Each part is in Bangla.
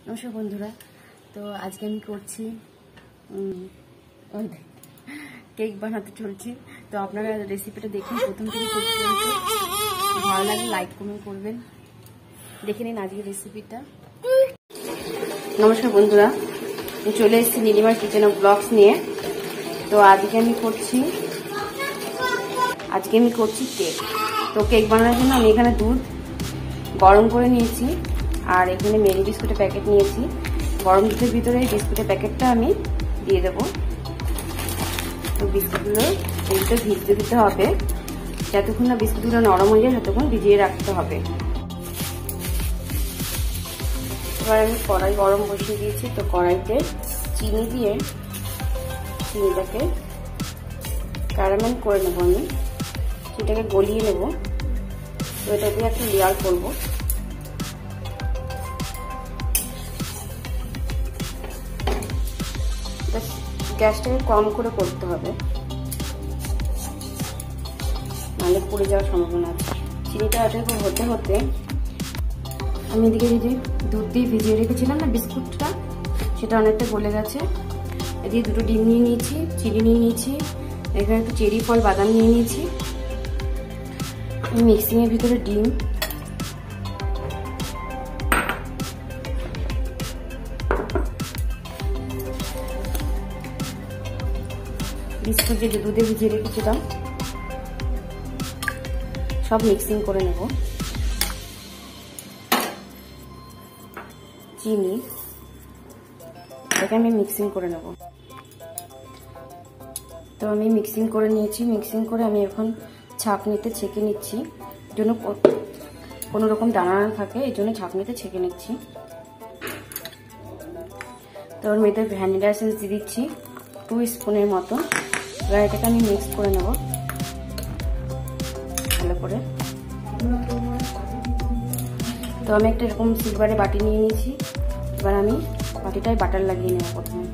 নমস্কার বন্ধুরা। তো আজকে আমি করছি কেক বানাতে চলছি। তো আপনারা রেসিপিটা দেখুন প্রথম থেকে শেষ পর্যন্ত। ভালো লাগলে লাইক কমেন্ট করবেন। দেখে নিন আজকের রেসিপিটা। নমস্কার বন্ধুরা, চলে এসেছি নীলিমার কিচেন অফ ব্লগস নিয়ে। তো আজকে আমি করছি কেক। তো কেক বানানোর জন্য আমি এখানে দুধ গরম করে নিয়েছি, আর এখানে মেরি বিস্কুটের প্যাকেট নিয়েছি। গরম দুধের ভিতরে এই বিস্কুটের প্যাকেটটা আমি দিয়ে দেবো। তো বিস্কুটগুলো একটু ভিজতে দিতে হবে, যতক্ষণ না বিস্কুটগুলো নরম হয়ে যায় ততক্ষণ ভিজিয়ে রাখতে হবে। এবার আমি কড়াই গরম বসিয়ে দিয়েছি। তো কড়াইতে চিনি দিয়ে চিনিটাকে ক্যারামেল করে নেবো। আমি চিনিটাকে গলিয়ে নেব। তো এটা দিয়ে একটা লেয়ার করবো। গ্যাসটাকে কম করে করতে হবে, নাহলে পুড়ে যাওয়ার সম্ভাবনা আছে। চিনিটা হতে হতে আমি এদিকে যে দুধ দিয়ে ভিজিয়ে রেখেছিলাম না বিস্কুটটা, সেটা অনেকটা গলে গেছে। এদিকে দুটো ডিম নিয়ে নিয়েছি, চিনি নিয়ে নিয়েছি, এখানে একটু চেরি ফল বাদাম নিয়ে নিয়েছি। মিক্সিংয়ের ভিতরে ডিম, বিস্কুট যে দুধে ভিজিয়ে রেখেছিলাম সব মিক্সিং করে নেব। চিনি এটাকে আমি মিক্সিং করে নেব। তো আমি মিক্সিং করে নিয়েছি। মিক্সিং করে আমি এখন ছাঁকনিতে ছেঁকে নিচ্ছি, যেন কোনো রকম দানা না থাকে, এই জন্য ছাঁকনিতে ছেঁকে নিচ্ছি। তো ওর মধ্যে ভ্যানিলা এসেন্স দিয়ে দিচ্ছি 2 স্পুনের মতো। এবার এটাকে আমি মিক্স করে নেব ভালো করে। তো আমি একটা এরকম সিলভারে বাটি নিয়ে নিয়েছি। এবার আমি বাটিটায় বাটার লাগিয়ে নেব। প্রথমে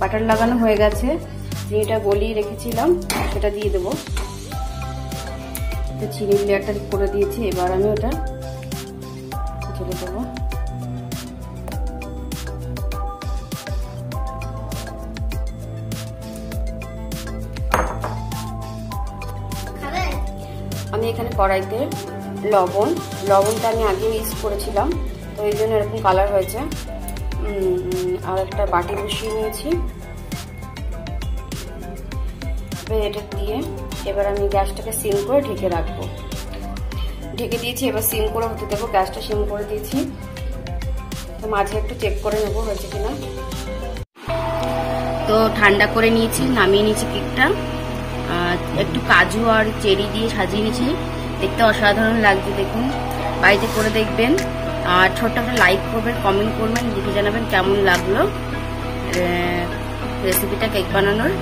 বাটার লাগানো হয়ে গেছে, চিনিটা গলিয়ে রেখেছিলাম সেটা দিয়ে দেবো। তো চিনির লেয়ারটা করে দিয়েছি। এবার আমি ওটা ঢেলে দেবো। আমি এখানে কড়াইতে লবণটা আমি আগে ইউজ করেছিলাম, তো এই জন্য এরকম কালার হয়েছে। আর একটা বাটি বসিয়ে নিয়েছি। এটা দিয়ে এবার আমি গ্যাসটাকে সিম করে ঢেকে রাখবো। ঢেকে দিয়েছি, এবার সিম করে হতে দেবো। গ্যাসটা সিম করে দিয়েছি। তো মাঝে একটু চেক করে নেবো হয়েছে কিনা। তো ঠান্ডা করে নিয়েছি, নামিয়ে নিয়েছি কেকটা। একটু কাজু আর চেরি দিয়ে সাজিয়ে নিয়েছি। দেখতে অসাধারণ লাগছে, দেখুন। বাড়িতে করে দেখবেন, আর ছোট্ট একটা লাইক করবেন, কমেন্ট করবেন, লিখে জানাবেন কেমন লাগলো রেসিপিটা কেক বানানোর।